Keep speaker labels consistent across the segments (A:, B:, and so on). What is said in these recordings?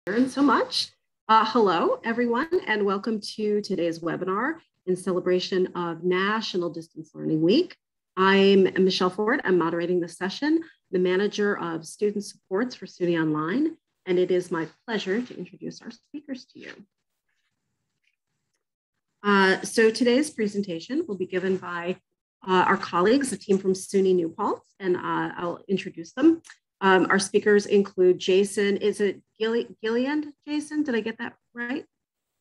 A: Karen, so much. Hello, everyone, and welcome to today's webinar in celebration of National Distance Learning Week. I'm Michelle Ford. I'm moderating the session, the manager of student supports for SUNY Online, and it is my pleasure to introduce our speakers to you. So today's presentation will be given by our colleagues, a team from SUNY New Paltz, and I'll introduce them. Our speakers include Jason, is it Gilliland, Jason? Did I get that right?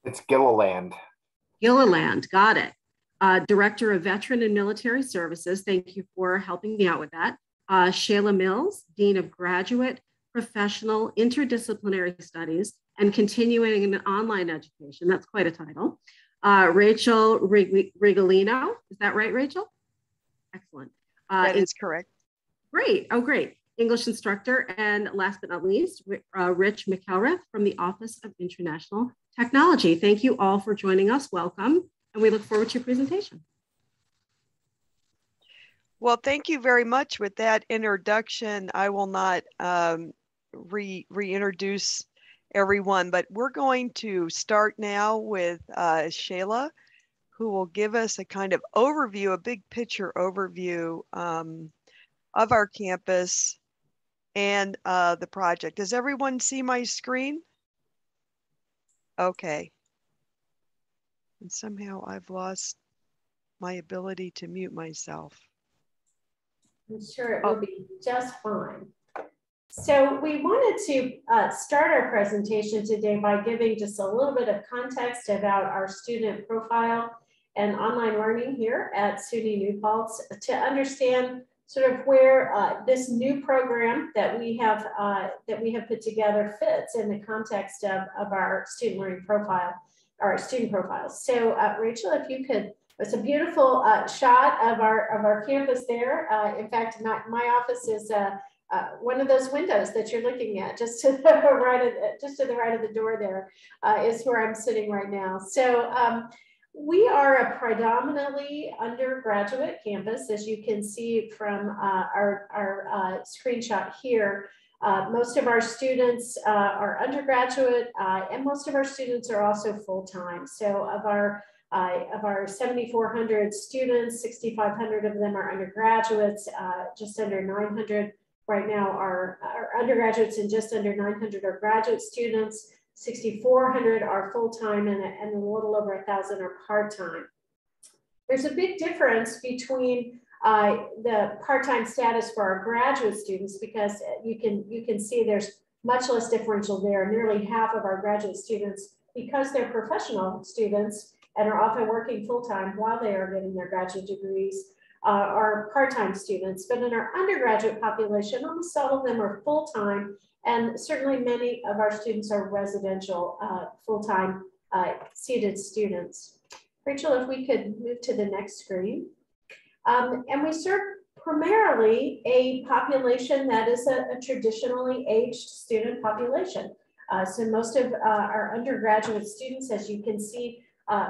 B: It's Gilliland.
A: Gilliland, got it. Director of Veteran and Military Services, thank you for helping me out with that. Shayla Mills, Dean of Graduate, Professional, Interdisciplinary Studies, and Continuing in Online Education. That's quite a title. Rachel Rigolino, is that right, Rachel? Excellent.
C: That is correct.
A: Great, oh great. English instructor, and last but not least, Rich McElrath from the Office of International Technology. Thank you all for joining us. Welcome, and we look forward to your presentation.
C: Well, thank you very much. With that introduction, I will not reintroduce everyone, but we're going to start now with Shayla, who will give us a kind of overview, a big picture overview of our campus and the project. Does everyone see my screen? Okay. And somehow I've lost my ability to mute myself.
D: I'm sure it will be just fine. So we wanted to start our presentation today by giving just a little bit of context about our student profile and online learning here at SUNY New Paltz to understand sort of where this new program that we have put together fits in the context of our student learning profile, our student profiles. So Rachel, if you could, it's a beautiful shot of our campus there. In fact, my office is one of those windows that you're looking at, just to the right of the door there is where I'm sitting right now. So we are a predominantly undergraduate campus, as you can see from our screenshot here. Most of our students are undergraduate, and most of our students are also full-time. So of our 7,400 students, 6,500 of them are undergraduates, just under 900 right now are undergraduates, and just under 900 are graduate students. 6,400 are full-time, and a little over 1,000 are part-time. There's a big difference between the part-time status for our graduate students, because you can see there's much less differential there. Nearly half of our graduate students, because they're professional students and are often working full-time while they are getting their graduate degrees, are part-time students. But in our undergraduate population, almost all of them are full-time, and certainly many of our students are residential full-time seated students. Rachel, if we could move to the next screen. And we serve primarily a population that is a traditionally aged student population. So most of our undergraduate students, as you can see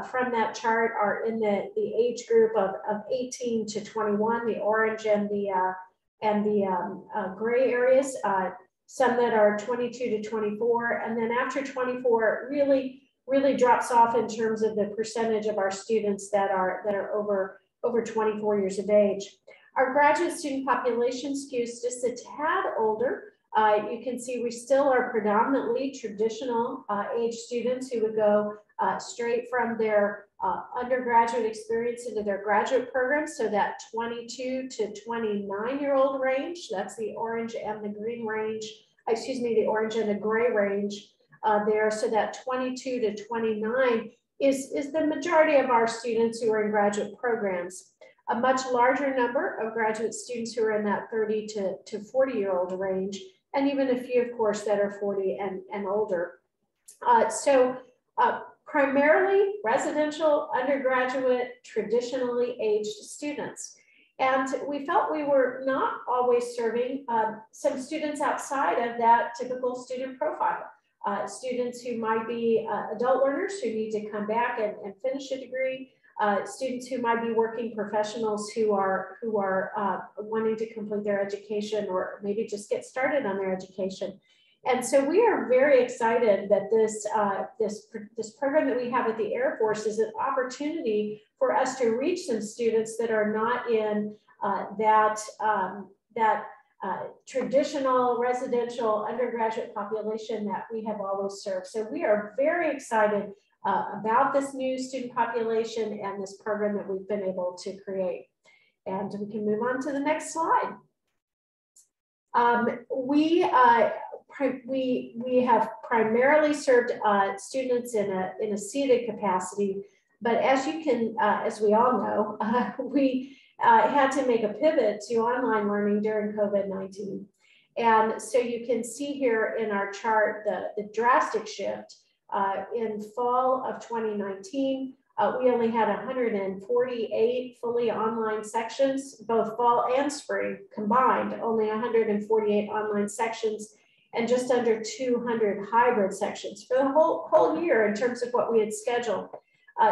D: from that chart, are in the age group of 18 to 21, the orange and the gray areas. Some that are 22 to 24, and then after 24, really drops off in terms of the percentage of our students that are over 24 years of age. Our graduate student population skews just a tad older. You can see we still are predominantly traditional age students who would go straight from their undergraduate experience into their graduate program. So that 22 to 29-year-old range, that's the orange and the green range, excuse me, the orange and the gray range there. So that 22 to 29 is the majority of our students who are in graduate programs. A much larger number of graduate students who are in that 30 to 40-year-old range, and even a few, of course, that are 40 and older. Primarily residential, undergraduate, traditionally aged students. And we felt we were not always serving some students outside of that typical student profile. Students who might be adult learners who need to come back and finish a degree, students who might be working professionals who are wanting to complete their education or maybe just get started on their education. And so we are very excited that this program that we have at the Air Force is an opportunity for us to reach some students that are not in traditional residential undergraduate population that we have always served. So we are very excited about this new student population and this program that we've been able to create. And we can move on to the next slide. We have primarily served students in a seated capacity, but as you can, as we all know, we had to make a pivot to online learning during COVID-19. And so you can see here in our chart the drastic shift. In fall of 2019, we only had 148 fully online sections, both fall and spring combined, only 148 online sections and just under 200 hybrid sections for the whole year in terms of what we had scheduled.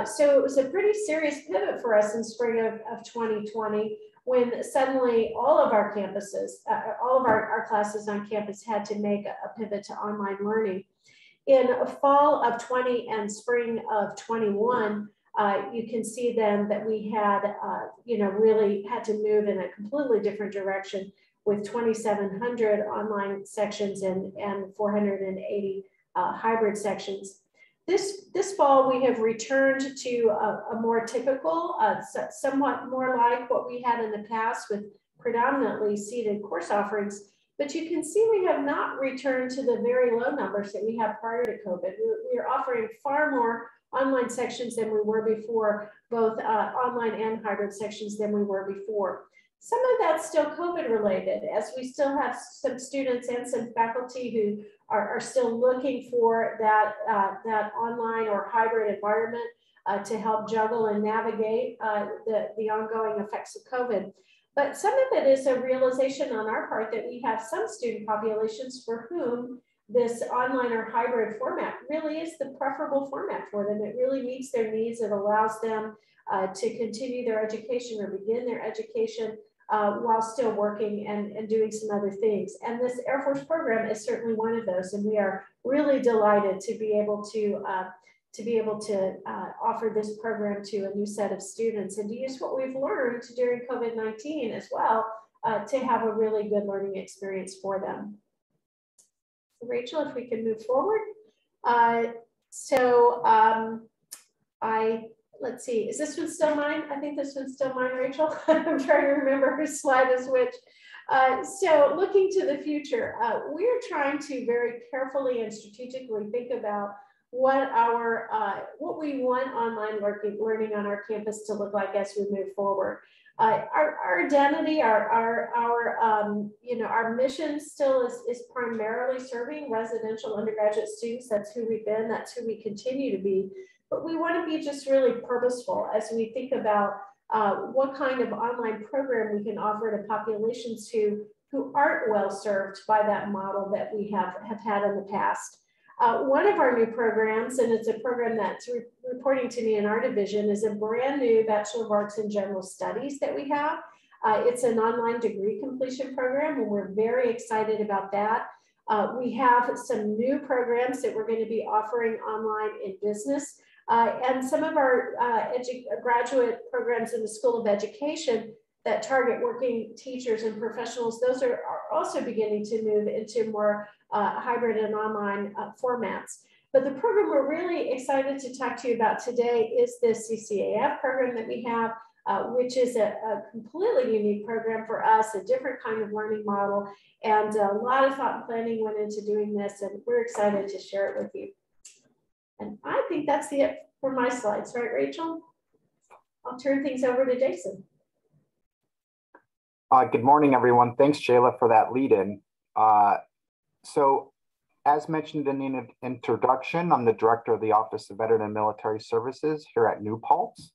D: So it was a pretty serious pivot for us in spring of 2020 when suddenly all of our campuses, all of our classes on campus had to make a pivot to online learning. In fall of 20 and spring of 21, you can see then that we had, really had to move in a completely different direction with 2,700 online sections and 480 hybrid sections. This fall, we have returned to a more typical, somewhat more like what we had in the past with predominantly seated course offerings. But you can see we have not returned to the very low numbers that we had prior to COVID. We are offering far more online sections than we were before, both online and hybrid sections than we were before. Some of that's still COVID related, as we still have some students and some faculty who are still looking for that online or hybrid environment to help juggle and navigate the ongoing effects of COVID. But some of it is a realization on our part that we have some student populations for whom this online or hybrid format really is the preferable format for them. It really meets their needs. It allows them to continue their education or begin their education while still working and doing some other things. And this Air Force program is certainly one of those. And we are really delighted to be able to offer this program to a new set of students and to use what we've learned during COVID-19 as well to have a really good learning experience for them. So Rachel, if we can move forward. Let's see, is this one still mine? I think this one's still mine, Rachel. I'm trying to remember whose slide is which. So looking to the future, we're trying to very carefully and strategically think about what we want online learning on our campus to look like as we move forward. Our identity, our mission still is primarily serving residential undergraduate students. That's who we've been. That's who we continue to be. But we want to be just really purposeful as we think about what kind of online program we can offer to populations who aren't well served by that model that we have had in the past. One of our new programs, and it's a program that's reporting to me in our division, is a brand new Bachelor of Arts in General Studies that we have. It's an online degree completion program, and we're very excited about that. We have some new programs that we're going to be offering online in business. And some of our graduate programs in the School of Education that target working teachers and professionals, those are also beginning to move into more hybrid and online formats. But the program we're really excited to talk to you about today is the CCAF program that we have, which is a completely unique program for us, a different kind of learning model, and a lot of thought and planning went into doing this, and we're excited to share it with you. And I think that's it for my slides, right, Rachel? I'll turn things over to Jason.
B: Good morning, everyone. Thanks, Shayla, for that lead-in. So, as mentioned in the introduction, I'm the director of the Office of Veteran and Military Services here at New Paltz.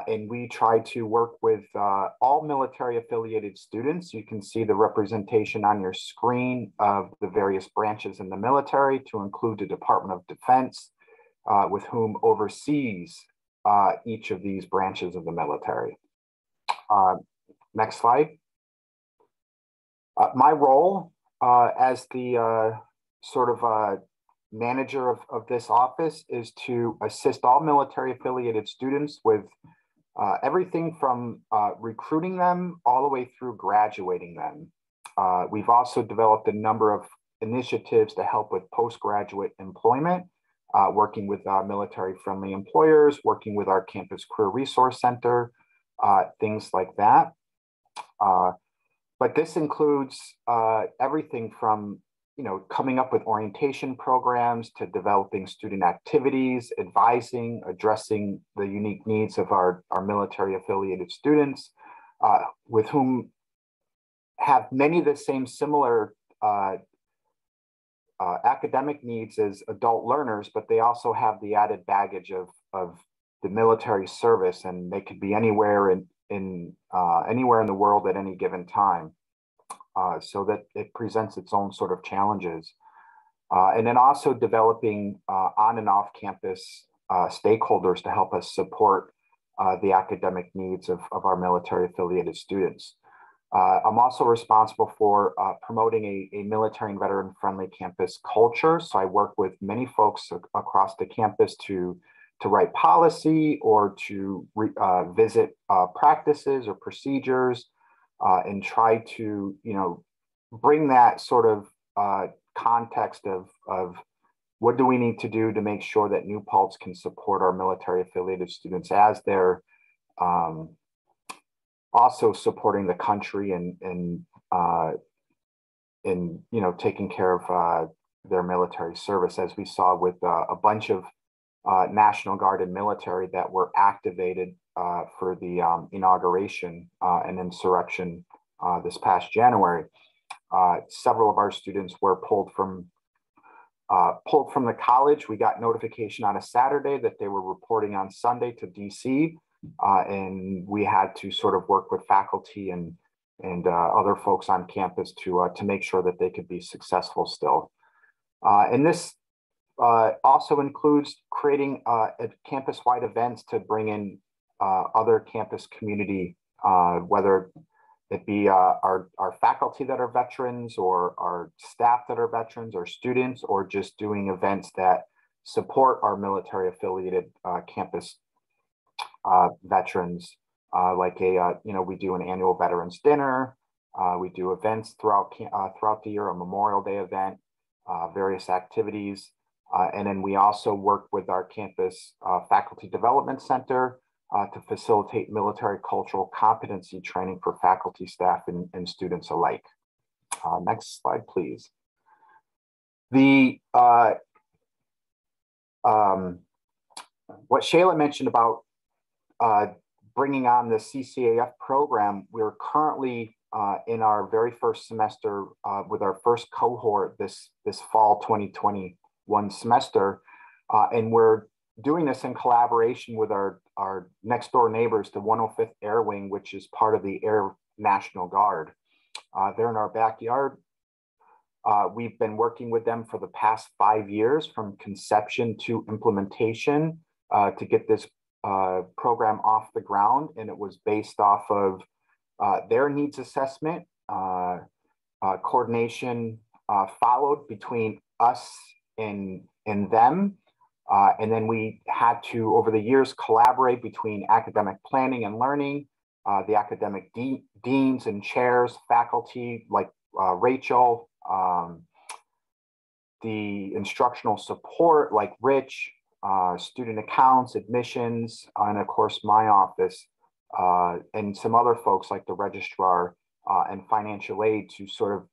B: And we try to work with all military affiliated students. You can see the representation on your screen of the various branches in the military, to include the Department of Defense, with whom oversees each of these branches of the military. Next slide. My role as the sort of manager of this office is to assist all military affiliated students with everything from recruiting them all the way through graduating them. We've also developed a number of initiatives to help with postgraduate employment, working with military-friendly employers, working with our Campus Career Resource Center, things like that. But this includes everything from coming up with orientation programs to developing student activities, advising, addressing the unique needs of our military affiliated students, with whom have many of the same similar academic needs as adult learners, but they also have the added baggage of the military service, and they could be anywhere anywhere in the world at any given time. So that it presents its own sort of challenges. And then also developing on and off campus stakeholders to help us support the academic needs of our military affiliated students. I'm also responsible for promoting a military and veteran friendly campus culture. So I work with many folks across the campus to write policy or to visit practices or procedures, and try to, bring that sort of context of what do we need to do to make sure that New Paltz can support our military affiliated students as they're also supporting the country and taking care of their military service, as we saw with a bunch of National Guard and military that were activated for the inauguration and insurrection this past January. Several of our students were pulled from the college. We got notification on a Saturday that they were reporting on Sunday to DC, and we had to sort of work with faculty and other folks on campus to make sure that they could be successful still. And this also includes creating campus-wide events to bring in other campus community, whether it be our faculty that are veterans or our staff that are veterans or students, or just doing events that support our military affiliated campus veterans, like we do an annual veterans dinner. We do events throughout the year, a Memorial Day event, various activities. And then we also work with our campus faculty development center to facilitate military cultural competency training for faculty, staff, and students alike. Next slide, please. What Shayla mentioned about bringing on the CCAF program, we're currently in our very first semester with our first cohort this fall 2021 semester, and we're doing this in collaboration with our next door neighbors, the 105th Air Wing, which is part of the Air National Guard. They're in our backyard. We've been working with them for the past 5 years, from conception to implementation, to get this program off the ground. And it was based off of their needs assessment, coordination followed between us and them. And then we had to, over the years, collaborate between academic planning and learning, the academic deans and chairs, faculty like Rachel, the instructional support like Rich, student accounts, admissions, and of course my office, and some other folks like the registrar and financial aid, to sort of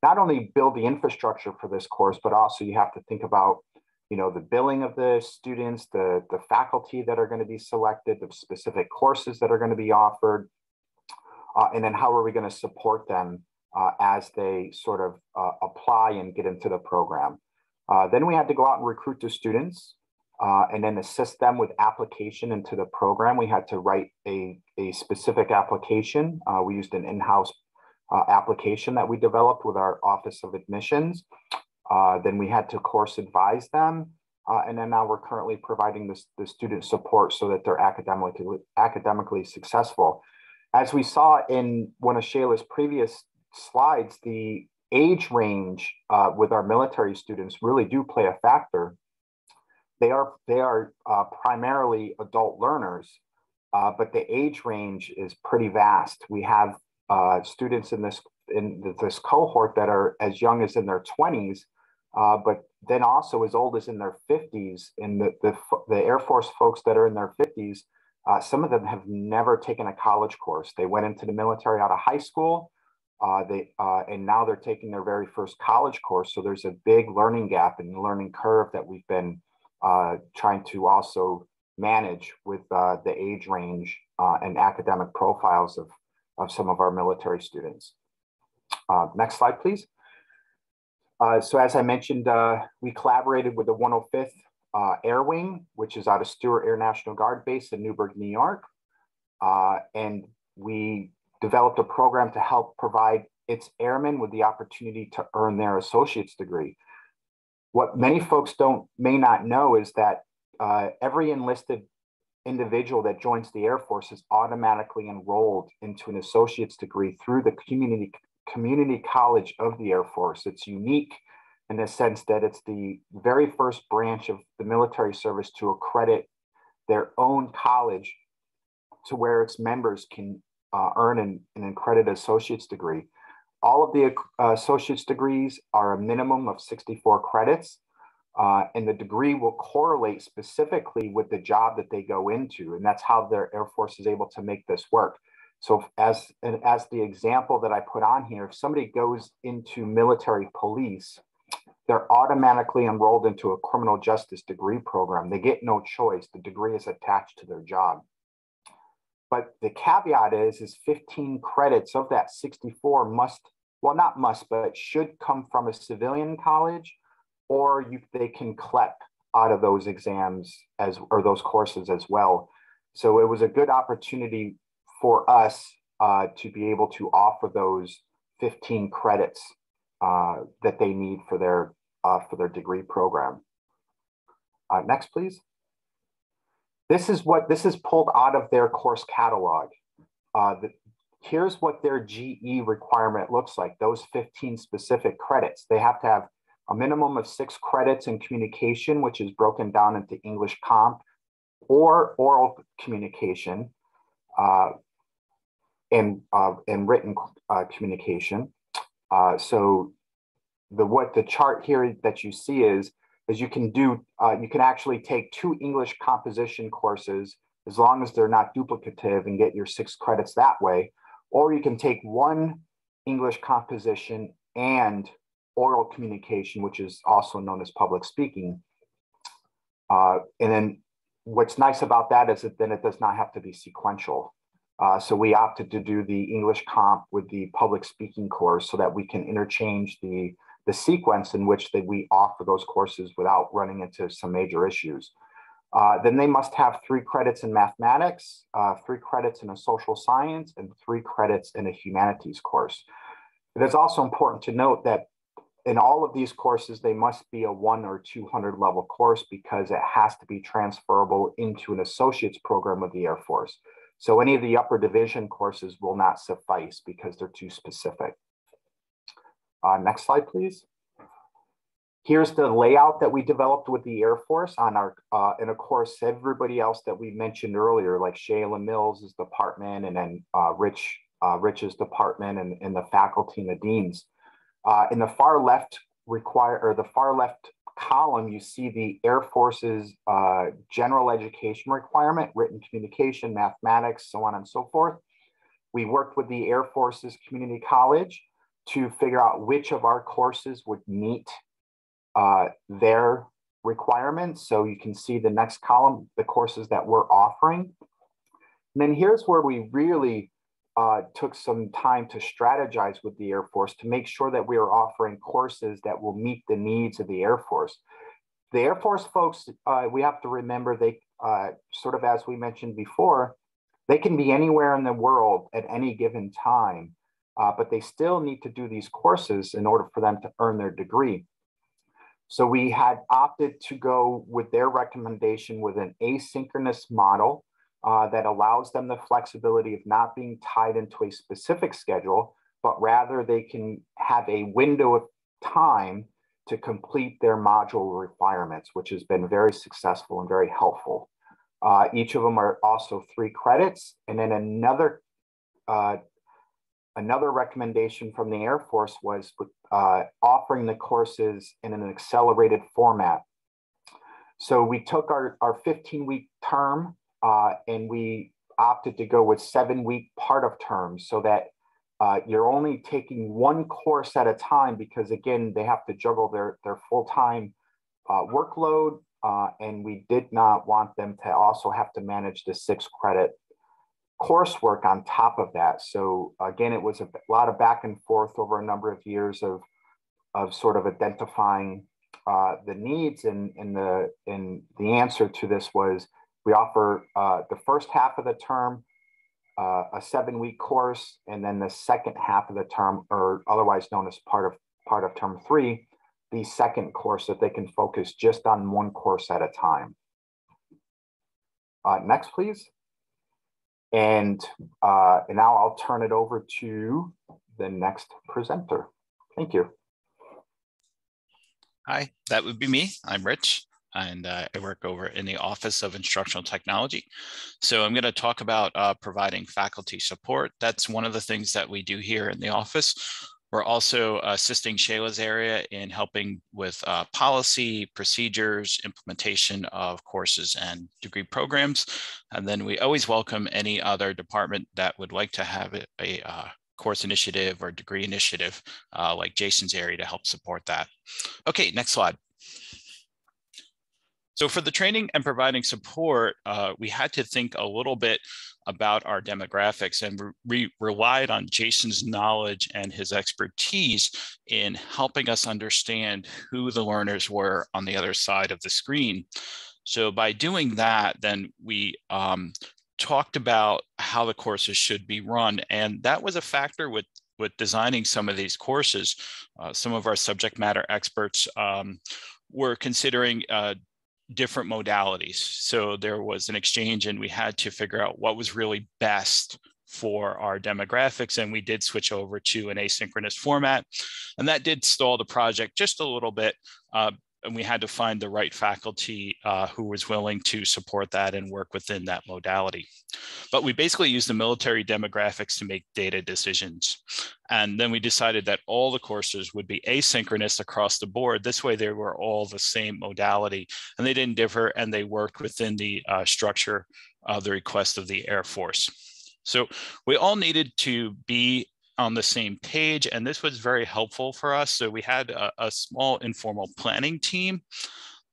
B: not only build the infrastructure for this course, but also you have to think about the billing of the students, the faculty that are going to be selected, the specific courses that are going to be offered, and then how are we going to support them as they sort of apply and get into the program. Then we had to go out and recruit the students and then assist them with application into the program. We had to write a specific application. We used an in-house application that we developed with our Office of Admissions. Then we had to course advise them. And then now we're currently providing the student support so that they're academically successful. As we saw in one of Shayla's previous slides, the age range with our military students really do play a factor. They are primarily adult learners, but the age range is pretty vast. We have students in this cohort that are as young as in their 20s, but then also as old as in their 50s. And the Air Force folks that are in their 50s, some of them have never taken a college course. They went into the military out of high school, and now they're taking their very first college course. So there's a big learning gap and learning curve that we've been trying to also manage with the age range and academic profiles of some of our military students. Next slide, please. So as I mentioned, we collaborated with the 105th Air Wing, which is out of Stewart Air National Guard Base in Newburgh, New York. And we developed a program to help provide its airmen with the opportunity to earn their associate's degree. What many folks may not know is that every enlisted individual that joins the Air Force is automatically enrolled into an associate's degree through the community college of the Air Force. It's unique in the sense that it's the very first branch of the military service to accredit their own college to where its members can earn an accredited associate's degree. All of the associate's degrees are a minimum of 64 credits, and the degree will correlate specifically with the job that they go into, and that's how their Air Force is able to make this work. So as the example that I put on here, if somebody goes into military police, they're automatically enrolled into a criminal justice degree program. They get no choice. The degree is attached to their job. But the caveat is 15 credits of that 64 but should come from a civilian college, or they can CLEP out of those exams or those courses as well. So it was a good opportunity for us to be able to offer those 15 credits that they need for their degree program. Next, please. This is pulled out of their course catalog. Here's what their GE requirement looks like, those 15 specific credits. They have to have a minimum of 6 credits in communication, which is broken down into English comp or oral communication, and written communication. So what the chart here that you see is you can actually take 2 English composition courses as long as they're not duplicative and get your 6 credits that way, or you can take 1 English composition and oral communication, which is also known as public speaking. And then what's nice about that is that then it does not have to be sequential. So we opted to do the English comp with the public speaking course so that we can interchange the sequence in which we offer those courses without running into some major issues. Then they must have 3 credits in mathematics, 3 credits in a social science, and 3 credits in a humanities course. It is also important to note that in all of these courses, they must be a 100 or 200 level course because it has to be transferable into an associate's program with the Air Force. So any of the upper division courses will not suffice because they're too specific. Next slide, please. Here's the layout that we developed with the Air Force on our, and of course, everybody else that we mentioned earlier, like Shayla Mills' department, and then Rich's department, and the faculty and the deans. In the far left column, you see the Air Force's general education requirement, written communication, mathematics, so on and so forth. We worked with the Air Force's community college to figure out which of our courses would meet their requirements. So you can see the next column, the courses that we're offering. And then here's where we really took some time to strategize with the Air Force to make sure that we are offering courses that will meet the needs of the Air Force. The Air Force folks, we have to remember, they sort of, as we mentioned before, they can be anywhere in the world at any given time, but they still need to do these courses in order for them to earn their degree. So we had opted to go with their recommendation with an asynchronous model that allows them the flexibility of not being tied into a specific schedule, but rather they can have a window of time to complete their module requirements, which has been very successful and very helpful. Each of them are also 3 credits. And then another recommendation from the Air Force was offering the courses in an accelerated format. So we took our 15-week term and we opted to go with 7-week part of terms, so that you're only taking 1 course at a time, because again, they have to juggle their full-time workload, and we did not want them to also have to manage the 6-credit coursework on top of that. So again, it was a lot of back and forth over a number of years of sort of identifying the needs, and the answer to this was we offer the first half of the term a 7-week course, and then the second half of the term, or otherwise known as part of term 3, the second course, that they can focus just on 1 course at a time. Next, please. And now I'll turn it over to the next presenter. Thank you.
E: Hi, that would be me. I'm Rich, and I work over in the Office of Instructional Technology. So I'm going to talk about providing faculty support. That's one of the things that we do here in the office. We're also assisting Shayla's area in helping with policy, procedures, implementation of courses and degree programs. And then we always welcome any other department that would like to have a course initiative or degree initiative like Jason's area to help support that. Okay, next slide. So for the training and providing support, we had to think a little bit about our demographics, and we relied on Jason's knowledge and his expertise in helping us understand who the learners were on the other side of the screen. So by doing that, then we talked about how the courses should be run, and that was a factor with designing some of these courses. Some of our subject matter experts were considering different modalities. So there was an exchange, and we had to figure out what was really best for our demographics, and we did switch over to an asynchronous format, and that did stall the project just a little bit. And we had to find the right faculty who was willing to support that and work within that modality. But we basically used the military demographics to make data decisions. And then we decided that all the courses would be asynchronous across the board. This way they were all the same modality, and they didn't differ, and they worked within the structure of the request of the Air Force. So we all needed to be on the same page, and this was very helpful for us. So we had a small informal planning team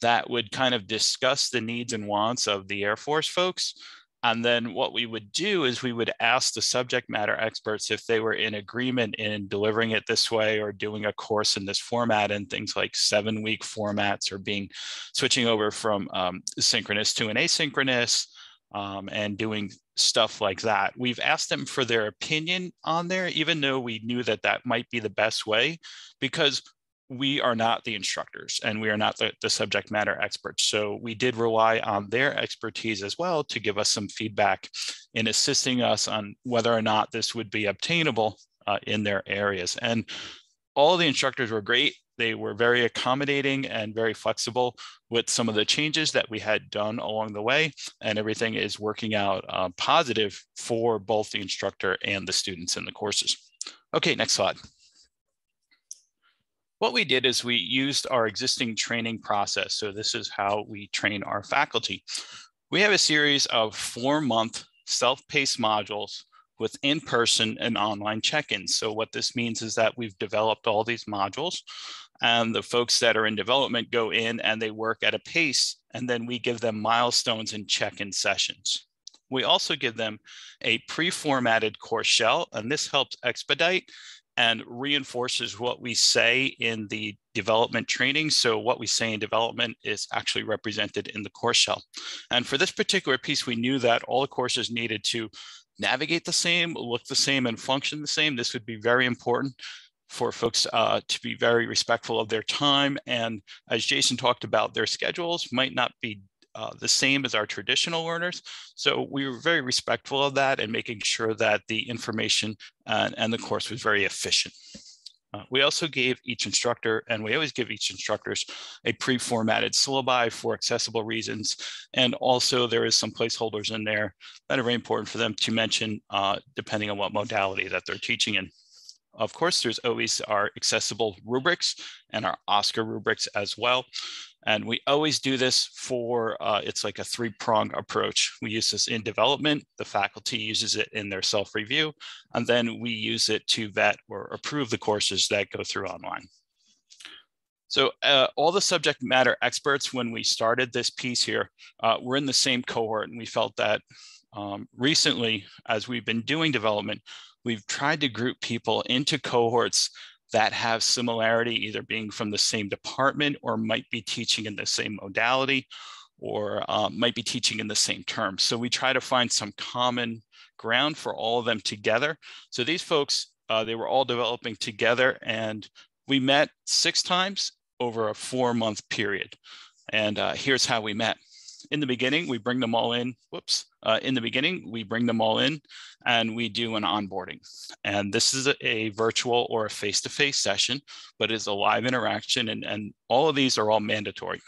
E: that would kind of discuss the needs and wants of the Air Force folks. And then what we would do is we would ask the subject matter experts if they were in agreement in delivering it this way or doing a course in this format, and things like 7-week formats, or switching over from synchronous to an asynchronous, and doing stuff like that. We've asked them for their opinion on there, even though we knew that that might be the best way, because we are not the instructors and we are not the subject matter experts. So we did rely on their expertise as well to give us some feedback in assisting us on whether or not this would be obtainable in their areas. And all the instructors were great. They were very accommodating and very flexible with some of the changes that we had done along the way, and everything is working out positive for both the instructor and the students in the courses. Okay, next slide. What we did is we used our existing training process. So this is how we train our faculty. We have a series of 4-month self-paced modules with in-person and online check-ins. So what this means is that we've developed all these modules, and the folks that are in development go in and they work at a pace, and then we give them milestones and check-in sessions. We also give them a pre-formatted course shell, and this helps expedite and reinforces what we say in the development training. So what we say in development is actually represented in the course shell. And for this particular piece, we knew that all the courses needed to navigate the same, look the same, and function the same. This would be very important for folks to be very respectful of their time. And as Jason talked about, their schedules might not be the same as our traditional learners. So we were very respectful of that and making sure that the information and the course was very efficient. We also gave each instructor, and we always give each instructors, a pre-formatted syllabi for accessible reasons. And also there is some placeholders in there that are very important for them to mention depending on what modality that they're teaching in. Of course, there's always our accessible rubrics and our OSCAR rubrics as well. And we always do this for, it's like a three-prong approach. We use this in development, the faculty uses it in their self-review, and then we use it to vet or approve the courses that go through online. So all the subject matter experts, when we started this piece here, we're in the same cohort, and we felt that recently, as we've been doing development, we've tried to group people into cohorts that have similarity, either being from the same department or might be teaching in the same modality or might be teaching in the same term. So we try to find some common ground for all of them together. So these folks, they were all developing together, and we met 6 times over a 4-month period. And here's how we met. In the beginning, we bring them all in. In the beginning, we bring them all in and we do an onboarding. And this is a virtual or a face-to-face session, but it's a live interaction, and all of these are all mandatory.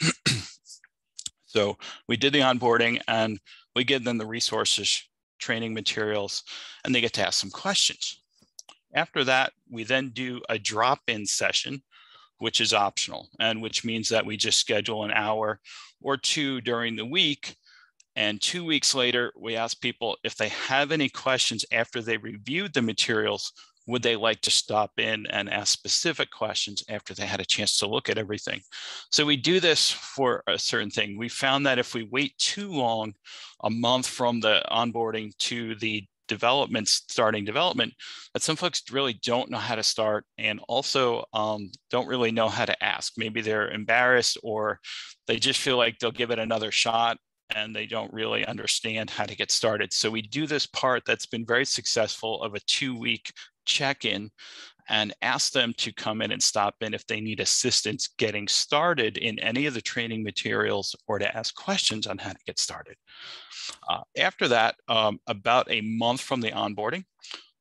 E: So we did the onboarding and we give them the resources, training materials, and they get to ask some questions. After that, we then do a drop-in session, which is optional, and which means that we just schedule an hour or 2 during the week. And 2 weeks later, we ask people if they have any questions after they reviewed the materials, would they like to stop in and ask specific questions after they had a chance to look at everything? So we do this for a certain thing. We found that if we wait too long, a month from the onboarding to the starting development, that some folks really don't know how to start, and also don't really know how to ask. Maybe they're embarrassed, or they just feel like they'll give it another shot and they don't really understand how to get started. So we do this part that's been very successful of a 2-week check-in and ask them to come in and stop in if they need assistance getting started in any of the training materials, or to ask questions on how to get started. After that, about a month from the onboarding,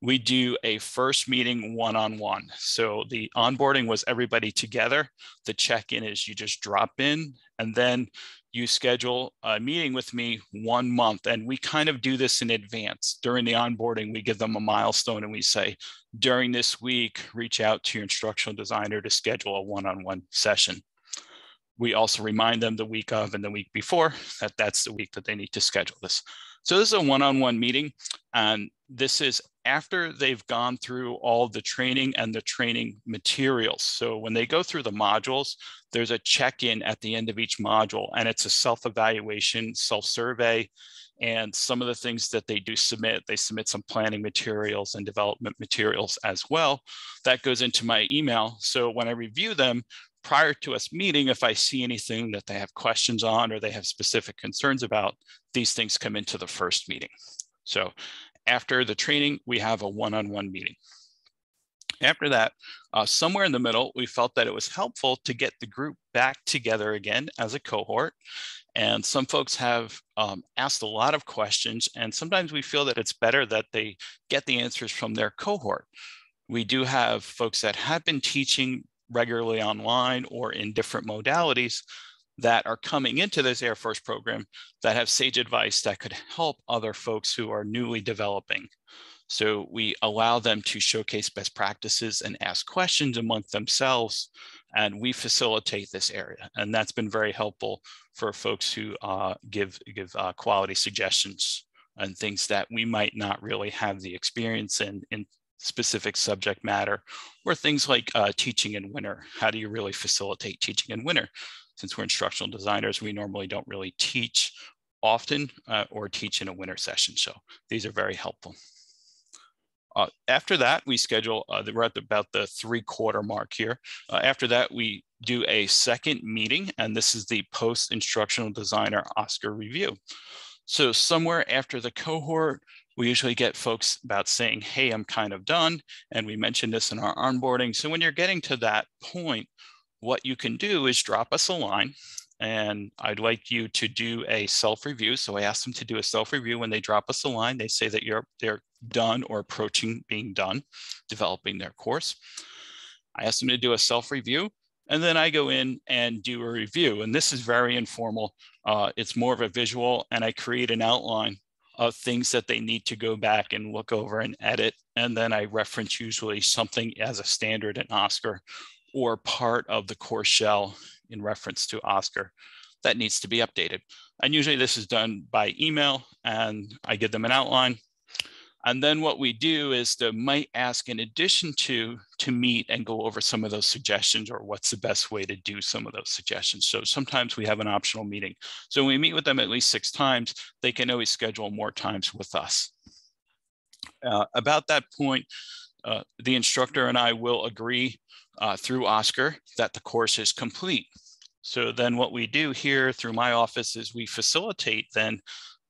E: we do a first meeting one-on-one. So the onboarding was everybody together. The check-in is you just drop in, and then you schedule a meeting with me 1 month. And we kind of do this in advance. During the onboarding, we give them a milestone and we say, during this week, reach out to your instructional designer to schedule a one-on-one session. We also remind them the week of and the week before that that's the week that they need to schedule this. So this is a one-on-one meeting, and this is after they've gone through all the training and the training materials. So when they go through the modules, there's a check-in at the end of each module, and it's a self-evaluation, self-survey, and some of the things that they do submit, they submit some planning materials and development materials as well. That goes into my email. So when I review them, prior to us meeting, if I see anything that they have questions on or they have specific concerns about, these things come into the first meeting. So after the training, we have a one-on-one meeting. After that, somewhere in the middle, we felt that it was helpful to get the group back together again as a cohort. And some folks have asked a lot of questions, and sometimes we feel that it's better that they get the answers from their cohort. We do have folks that have been teaching regularly online or in different modalities that are coming into this Air Force program that have sage advice that could help other folks who are newly developing. So we allow them to showcase best practices and ask questions amongst themselves, and we facilitate this area. And that's been very helpful for folks who give quality suggestions and things that we might not really have the experience in specific subject matter, or things like teaching in winter. How do you really facilitate teaching in winter? Since we're instructional designers, we normally don't really teach often or teach in a winter session. So these are very helpful. After that, we schedule, we're at about the 3/4 mark here. After that, we do a second meeting, and this is the post-instructional designer OSCAR review. So somewhere after the cohort, we usually get folks about saying, hey, I'm kind of done. And we mentioned this in our onboarding. So when you're getting to that point, what you can do is drop us a line, and I'd like you to do a self-review. So I asked them to do a self-review. When they drop us a line, they say that they're done or approaching being done developing their course. I asked them to do a self-review, and then I go in and do a review. And this is very informal. It's more of a visual, and I create an outline of things that they need to go back and look over and edit. And then I reference usually something as a standard in OSCAR or part of the course shell in reference to OSCAR that needs to be updated. And usually this is done by email, and I give them an outline. And then what we do is they might ask, in addition to meet and go over some of those suggestions, or what's the best way to do some of those suggestions. So sometimes we have an optional meeting. So when we meet with them at least 6 times, they can always schedule more times with us. About that point, the instructor and I will agree through OSCAR that the course is complete. So then what we do here through my office is we facilitate then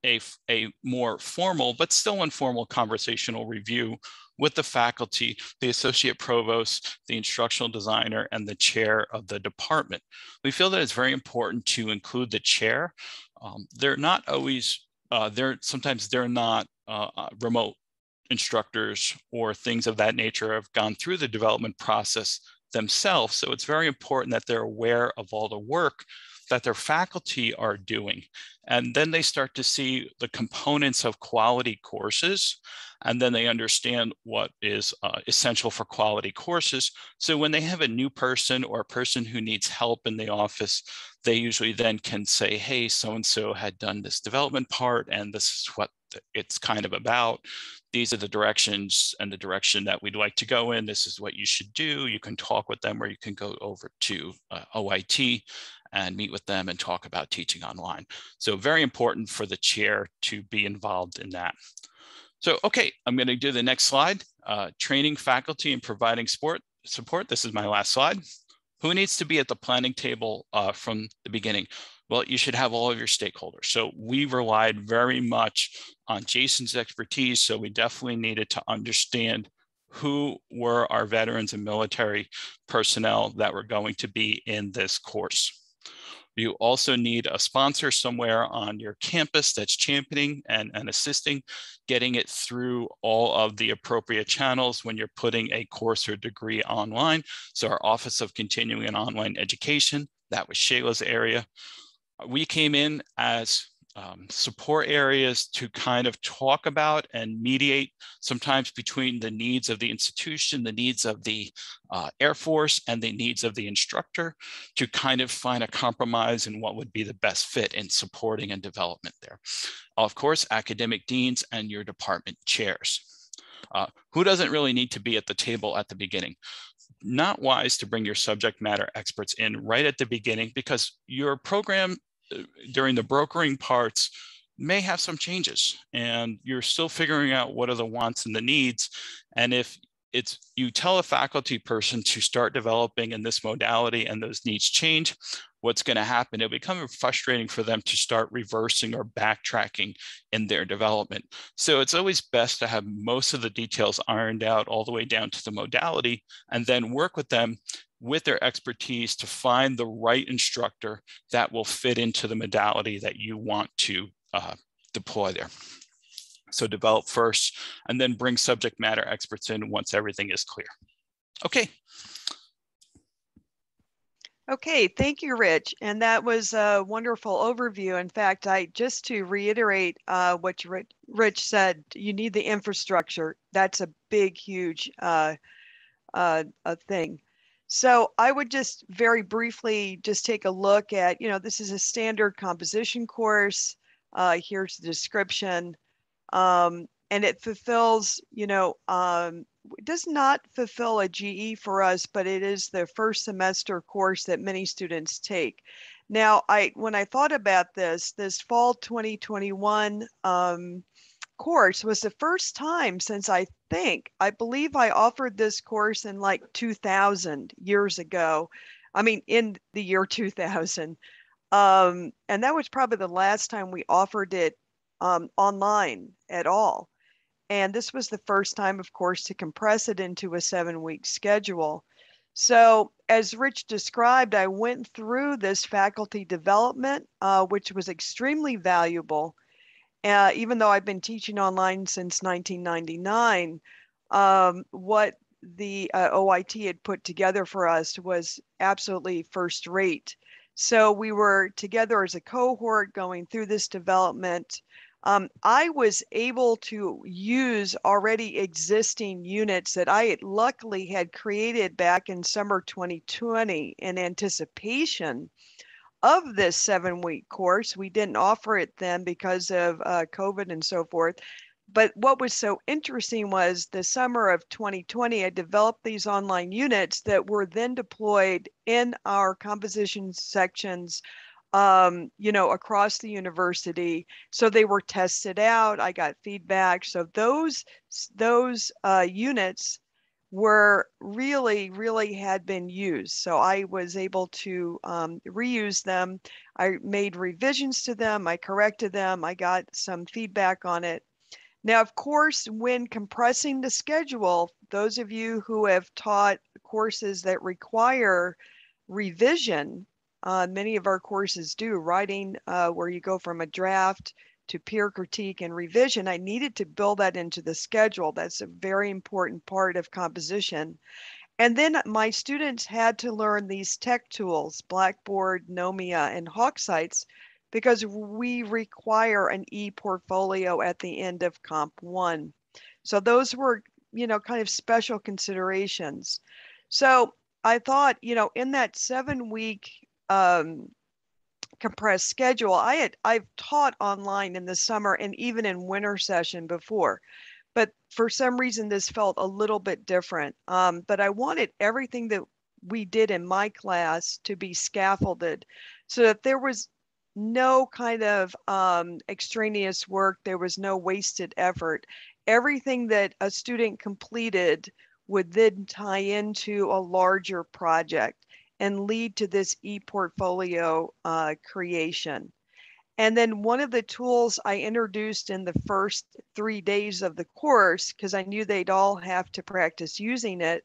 E: a more formal but still informal conversational review with the faculty, the associate provost, the instructional designer, and the chair of the department. We feel that it's very important to include the chair. They're not always, sometimes they're not remote instructors or things of that nature have gone through the development process themselves. So it's very important that they're aware of all the work that their faculty are doing. And then they start to see the components of quality courses, and then they understand what is essential for quality courses. So when they have a new person or a person who needs help in the office, they usually then can say, hey, so-and-so had done this development part, and this is what it's kind of about. These are the directions and the direction that we'd like to go in. This is what you should do. You can talk with them, or you can go over to OIT and meet with them and talk about teaching online. So very important for the chair to be involved in that. So, okay, I'm going to do the next slide. Training faculty and providing support. This is my last slide. Who needs to be at the planning table from the beginning? Well, you should have all of your stakeholders. So we relied very much on Jason's expertise. So we definitely needed to understand who were our veterans and military personnel that were going to be in this course. You also need a sponsor somewhere on your campus that's championing and assisting, getting it through all of the appropriate channels when you're putting a course or degree online. So our Office of Continuing and Online Education, that was Shayla's area. We came in as support areas to kind of talk about and mediate sometimes between the needs of the institution, the needs of the Air Force, and the needs of the instructor to kind of find a compromise in what would be the best fit in supporting and development there. Of course, academic deans and your department chairs. Who doesn't really need to be at the table at the beginning? Not wise to bring your subject matter experts in right at the beginning, because your program during the brokering parts may have some changes, and you're still figuring out what are the wants and the needs. And if you tell a faculty person to start developing in this modality and those needs change, what's going to happen? It'll become frustrating for them to start reversing or backtracking in their development. So it's always best to have most of the details ironed out all the way down to the modality, and then work with them with their expertise to find the right instructor that will fit into the modality that you want to deploy there. So develop first, and then bring subject matter experts in once everything is clear. Okay.
C: Okay, thank you, Rich. And that was a wonderful overview. In fact, just to reiterate what Rich said, you need the infrastructure. That's a big, huge thing. So I would just very briefly just take a look at, this is a standard composition course. Here's the description. And it fulfills, it does not fulfill a GE for us, but it is the first semester course that many students take. Now, when I thought about this fall 2021 course was the first time since I believe I offered this course in like 2000 years ago. I mean, in the year 2000. And that was probably the last time we offered it online at all. And this was the first time, of course, to compress it into a 7-week schedule. So as Rich described, I went through this faculty development, which was extremely valuable. Even though I've been teaching online since 1999, what the OIT had put together for us was absolutely first rate. So we were together as a cohort going through this development. I was able to use already existing units that I luckily had created back in summer 2020 in anticipation of this 7-week course. We didn't offer it then because of COVID and so forth. But what was so interesting was the summer of 2020, I developed these online units that were then deployed in our composition sections, across the university. So they were tested out. I got feedback. So those units were really had been used. So I was able to reuse them. I made revisions to them. I corrected them. I got some feedback on it. Now, of course, when compressing the schedule, those of you who have taught courses that require revision, many of our courses do, writing where you go from a draft to peer critique and revision, I needed to build that into the schedule. That's a very important part of composition. And then my students had to learn these tech tools, Blackboard, Nomia, and HawkSites, because we require an e-portfolio at the end of Comp 1. So those were, kind of special considerations. So I thought, in that 7-week compressed schedule, I've taught online in the summer and even in winter session before, but for some reason this felt a little bit different. But I wanted everything that we did in my class to be scaffolded so that there was no kind of extraneous work, there was no wasted effort. Everything that a student completed would then tie into a larger project and lead to this e-portfolio creation. And then one of the tools I introduced in the first 3 days of the course, because I knew they'd all have to practice using it,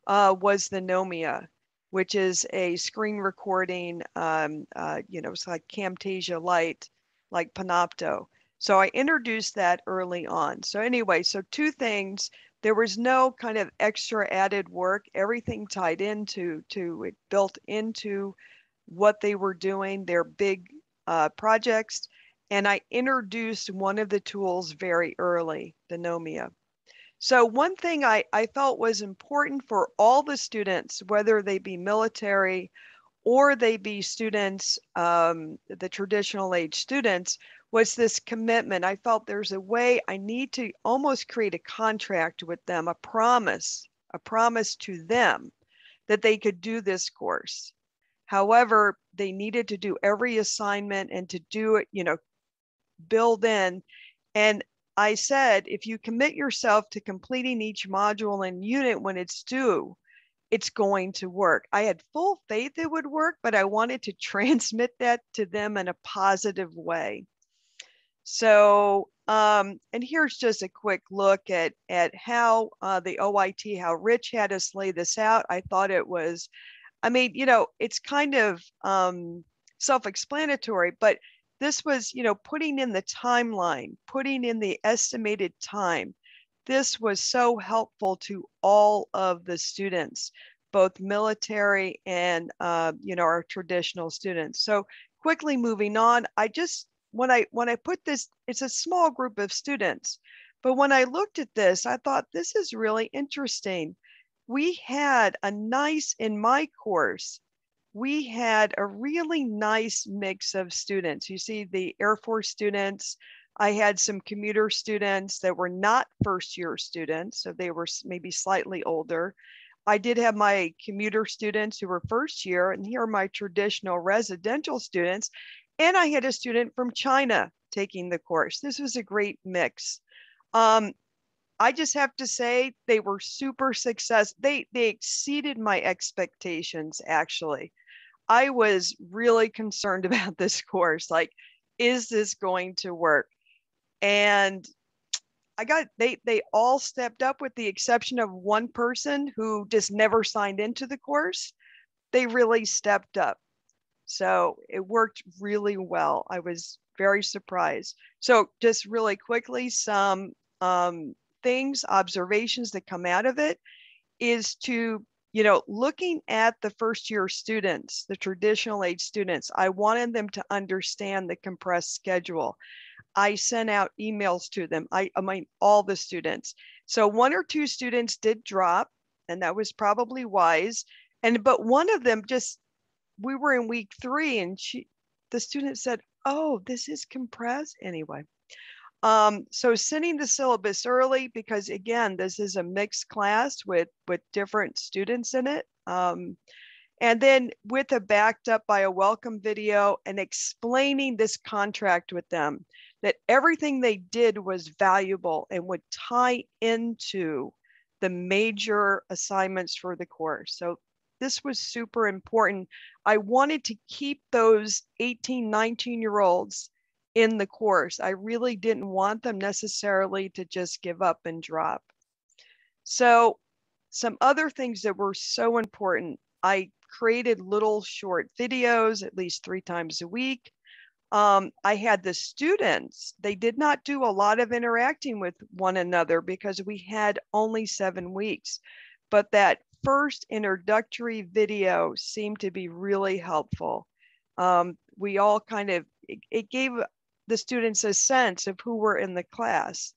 C: was the Nomia, which is a screen recording, it's like Camtasia Lite, like Panopto. So I introduced that early on. So anyway, so 2 things. There was no kind of extra added work. Everything tied into it, built into what they were doing, their big projects. And I introduced one of the tools very early, the Nomia. So one thing I felt was important for all the students, whether they be military or they be students, the traditional age students, was this commitment. I felt there's a way I need to almost create a contract with them, a promise to them that they could do this course. However, they needed to do every assignment and to do it, build in. And I said, if you commit yourself to completing each module and unit when it's due, it's going to work. I had full faith it would work, but I wanted to transmit that to them in a positive way. So, and here's just a quick look at how the OIT, how Rich had us lay this out. I thought it was, it's kind of self-explanatory, but this was, putting in the timeline, putting in the estimated time. This was so helpful to all of the students, both military and, our traditional students. So quickly moving on, when I put this, it's a small group of students, but when I looked at this, I thought this is really interesting. We had in my course, we had a really nice mix of students. You see the Air Force students. I had some commuter students that were not first-year students, so they were maybe slightly older. I did have my commuter students who were first year, and here are my traditional residential students. And I had a student from China taking the course. This was a great mix. I just have to say they were super successful. They exceeded my expectations, actually. I was really concerned about this course. Like, is this going to work? And they all stepped up with the exception of one person who just never signed into the course. they really stepped up. So it worked really well. I was very surprised. So just really quickly, some things, observations that come out of it is to, looking at the first year students, the traditional age students, I wanted them to understand the compressed schedule. I sent out emails to them. I mean, all the students. So 1 or 2 students did drop, and that was probably wise. But one of them we were in week 3 and the student said, oh, this is compressed anyway. So sending the syllabus early, because again, this is a mixed class with different students in it. And then backed up by a welcome video and explaining this contract with them, that everything they did was valuable and would tie into the major assignments for the course. So this was super important. I wanted to keep those 18, 19-year-olds in the course. I really didn't want them necessarily to just give up and drop. So some other things that were so important, I created little short videos at least 3 times a week. I had the students, they did not do a lot of interacting with one another because we had only 7 weeks, but that first introductory video seemed to be really helpful. We all it gave the students a sense of who were in the class.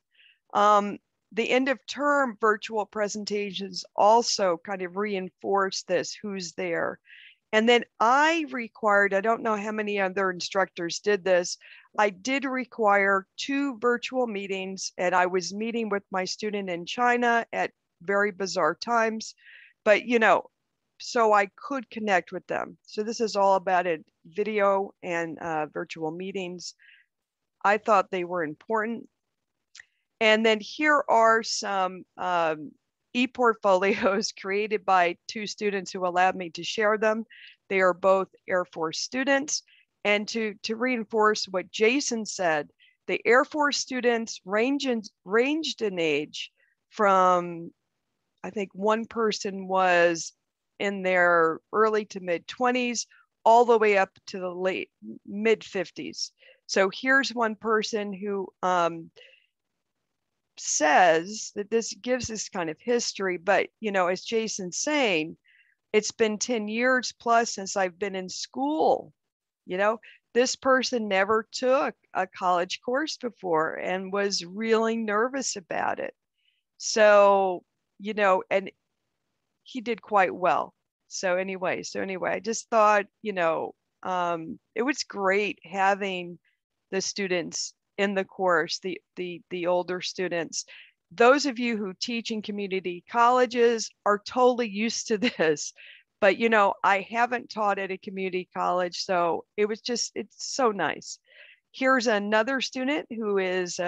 C: The end of term virtual presentations also kind of reinforced this, who's there. And then I don't know how many other instructors did this, I did require 2 virtual meetings, and I was meeting with my student in China at very bizarre times, but so I could connect with them. So this is all about it, video and virtual meetings. I thought they were important. And then here are some e-portfolios created by 2 students who allowed me to share them. They are both Air Force students. And to reinforce what Jason said, the Air Force students ranged in age from, I think one person was in their early to mid 20s, all the way up to the late mid 50s. So here's one person who says that this gives this kind of history, but as Jason's saying, it's been 10 years plus since I've been in school. This person never took a college course before and was really nervous about it. So, and he did quite well. So anyway, I just thought, it was great having the students in the course, the older students. Those of you who teach in community colleges are totally used to this, but I haven't taught at a community college, so it's so nice. Here's another student who is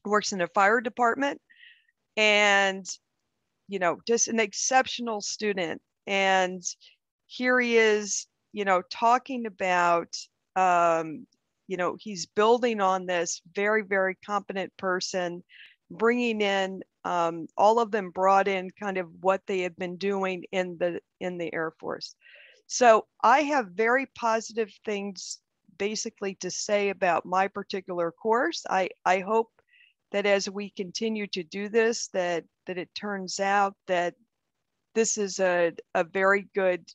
C: works in a fire department, and just an exceptional student. And here he is, talking about he's building on this very, very competent person, bringing in, all of them brought in kind of what they had been doing in the Air Force. So I have very positive things basically to say about my particular course. I hope that as we continue to do this, that it turns out that this is a very good,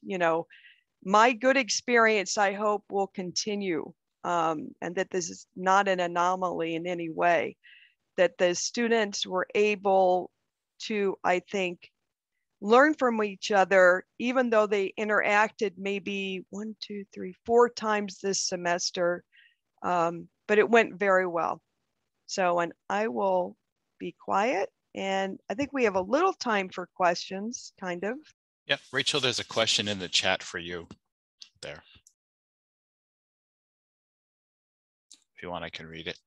C: my good experience, I hope, will continue. And that this is not an anomaly in any way, that the students were able to, I think, learn from each other, even though they interacted maybe 1, 2, 3, 4 times this semester, but it went very well. So, and I will be quiet, and I think we have a little time for questions, kind of.
E: Yeah, Rachel, there's a question in the chat for you there. If you want, I can read it.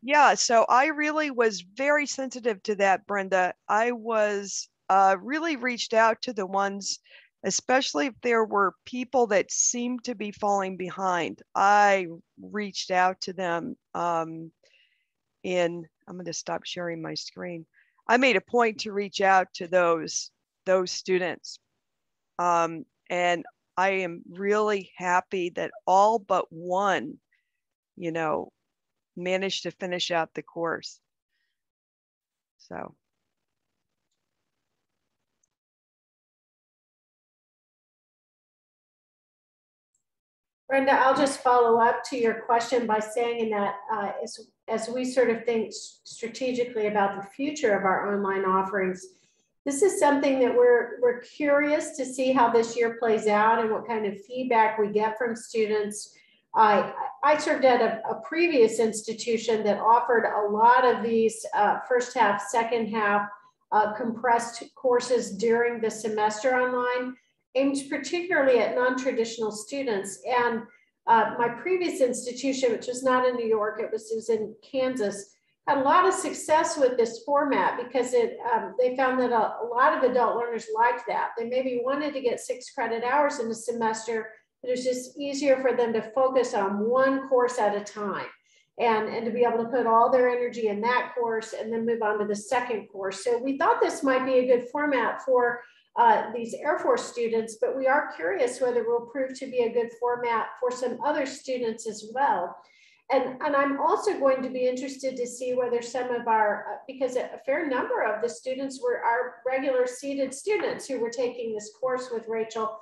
C: Yeah, so I really was very sensitive to that, Brenda. I was really reached out to the ones, especially if there were people that seemed to be falling behind. I reached out to them I'm going to stop sharing my screen. I made a point to reach out to those students. And I am really happy that all but one, you know, managed to finish out the course. So.
D: Brenda, I'll just follow up to your question by saying that as we sort of think strategically about the future of our online offerings, this is something that we're curious to see how this year plays out and what kind of feedback we get from students. I served at a previous institution that offered a lot of these first half, second half compressed courses during the semester online, aimed particularly at non-traditional students. And my previous institution, which was not in New York, it was in Kansas, had a lot of success with this format because they found that a lot of adult learners liked that. They maybe wanted to get 6 credit hours in a semester, but it was just easier for them to focus on one course at a time and to be able to put all their energy in that course and then move on to the second course. So we thought this might be a good format for these Air Force students, but we are curious whether it will prove to be a good format for some other students as well. And I'm also going to be interested to see whether some of our, because a fair number of the students were our regular seated students who were taking this course with Rachel.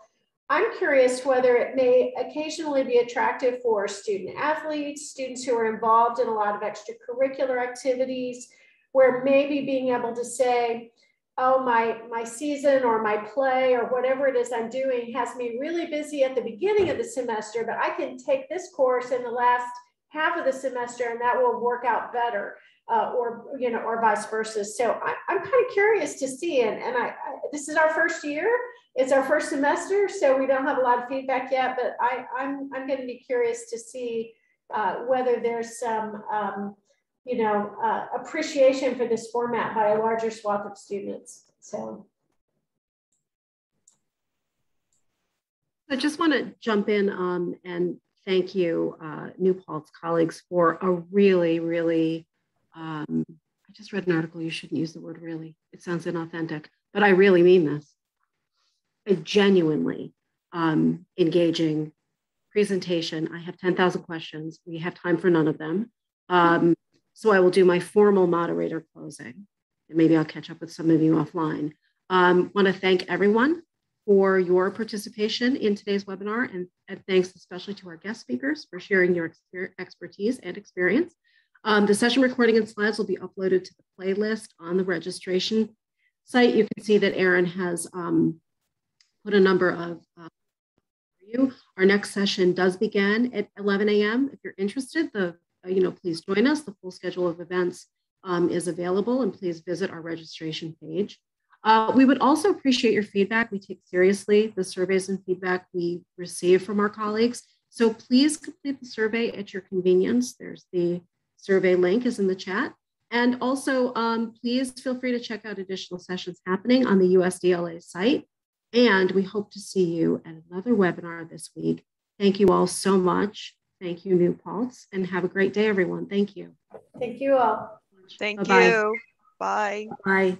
D: I'm curious whether it may occasionally be attractive for student athletes, students who are involved in a lot of extracurricular activities, where maybe being able to say, oh, my season or my play or whatever it is I'm doing has me really busy at the beginning of the semester, but I can take this course in the last half of the semester and that will work out better, or vice versa. So I'm kind of curious to see, and this is our first year, it's our first semester, so we don't have a lot of feedback yet, but I'm going to be curious to see whether there's some appreciation for this format by a larger swath of students. So
A: I just want to jump in and thank you, New Paltz colleagues, for a really, really, I just read an article, you shouldn't use the word really, it sounds inauthentic, but I really mean this. A genuinely engaging presentation. I have 10,000 questions. We have time for none of them. So I will do my formal moderator closing, and maybe I'll catch up with some of you offline. Want to thank everyone for your participation in today's webinar, and thanks especially to our guest speakers for sharing your expertise and experience. The session recording and slides will be uploaded to the playlist on the registration site. You can see that Erin has put a number of for you. Our next session does begin at 11 a.m. If you're interested, please join us. The full schedule of events is available, and please visit our registration page. We would also appreciate your feedback. We take seriously the surveys and feedback we receive from our colleagues. So please complete the survey at your convenience. There's the survey link is in the chat. And also, please feel free to check out additional sessions happening on the USDLA site. And we hope to see you at another webinar this week. Thank you all so much. Thank you, New Paltz, and have a great day, everyone. Thank you.
D: Thank you all.
C: Thank
A: Bye-bye.
C: you. Bye.
A: Bye.